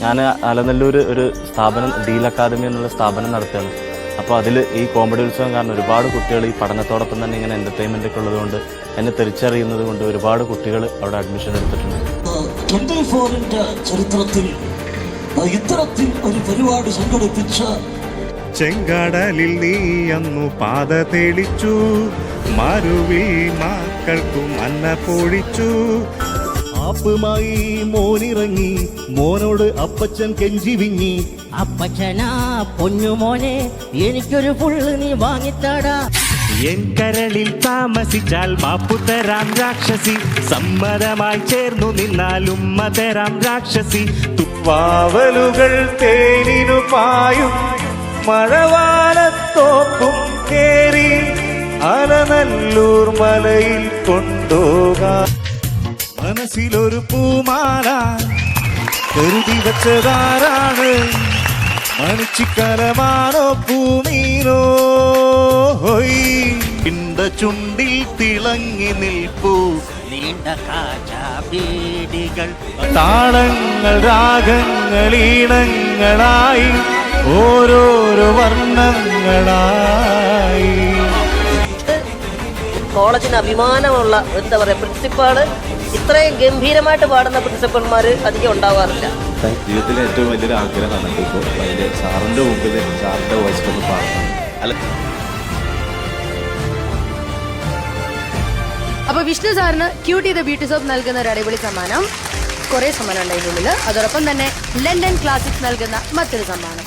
ഞാൻ അലനല്ലൂർ ഒരു സ്ഥാപനം ഡീൽ അക്കാദമി എന്നുള്ള സ്ഥാപനം നടത്തുകയാണ്. അപ്പോൾ അതിൽ ഈ കോമഡി ഉത്സവം കാരണം ഒരുപാട് കുട്ടികൾ ഈ പഠനത്തോടൊപ്പം തന്നെ ഇങ്ങനെ എൻ്റർടൈൻമെൻ്റ് ഒക്കെ ഉള്ളതുകൊണ്ട് എന്നെ തിരിച്ചറിയുന്നത് കൊണ്ട് ഒരുപാട് കുട്ടികൾ അവിടെ അഡ്മിഷൻ എടുത്തിട്ടുണ്ട്. 24-ന്റെ ചരിത്രത്തിൽ ഇത്തരത്തിൽ ഒരു പരിപാടി സംഘടിപ്പിച്ച ചെങ്കടലിൽ നീ അന്നു പാത തെളിച്ചു, മരുവിൽ മക്കൾക്കു മന്ന പൊഴിച്ചു. ആപ്പുമായി മോനിറങ്ങി, മോനോട് അപ്പച്ചൻ കെഞ്ചി വിങ്ങി. അപ്പച്ചനാ പൊന്നുമോനെ, എനിക്കൊരു പുള്ള് നീ വാങ്ങിത്താടാ. എൻ കരളിൽ താമസിച്ചാൽ മാപ്പു തരാം രാക്ഷസി, സമ്മതമായി ചേർന്നു നിന്നാൽ ഉമ്മ തരാം രാക്ഷസി. വാവലുകൾ തേനിനു പായും, മഴവാനത്തോപ്പും കേറി അലനല്ലൂർ മലയിൽ കൊണ്ടുപോകാൻ. മനസ്സിലൊരു പൂമാല കരുതി വച്ചതാരാണ്? മണിച്ചിക്കലമാണോ പൂമീനോ? ഇണ്ട ചുണ്ടിൽ തിളങ്ങി നിൽപ്പൂ നീണ്ട കാച്ചാപീടികൾ, താളങ്ങൾ രാഗങ്ങൾ ഈണങ്ങളായി ഓരോരോ വർണ്ണങ്ങളായി. കോളേജിന് അഭിമാനമുള്ള എന്താ പറയുക പ്രിൻസിപ്പാള് ഇത്രയും ഗംഭീരമായിട്ട് പാടുന്ന പ്രിൻസിപ്പൽമാർ അധികം ഉണ്ടാവാറില്ല. ജീവിതത്തിലെ ഏറ്റവും വലിയൊരു ആഗ്രഹമാണ് ഇപ്പോൾ അതിൻ്റെ സാറിൻ്റെ മുമ്പിൽ സാറിൻ്റെ വോയിസിലൊന്ന് പാടണം. അപ്പോൾ വിഷ്ണു സാറിന് ക്യൂട്ടി ദ ബ്യൂട്ടി സോപ്പ് നൽകുന്ന ഒരു അടിപൊളി സമ്മാനം, കുറേ സമ്മാനം ഉണ്ട് ഇതിനുള്ളിൽ. അതോടൊപ്പം തന്നെ ലണ്ടൻ ക്ലാസിക്സ് നൽകുന്ന മറ്റൊരു സമ്മാനം.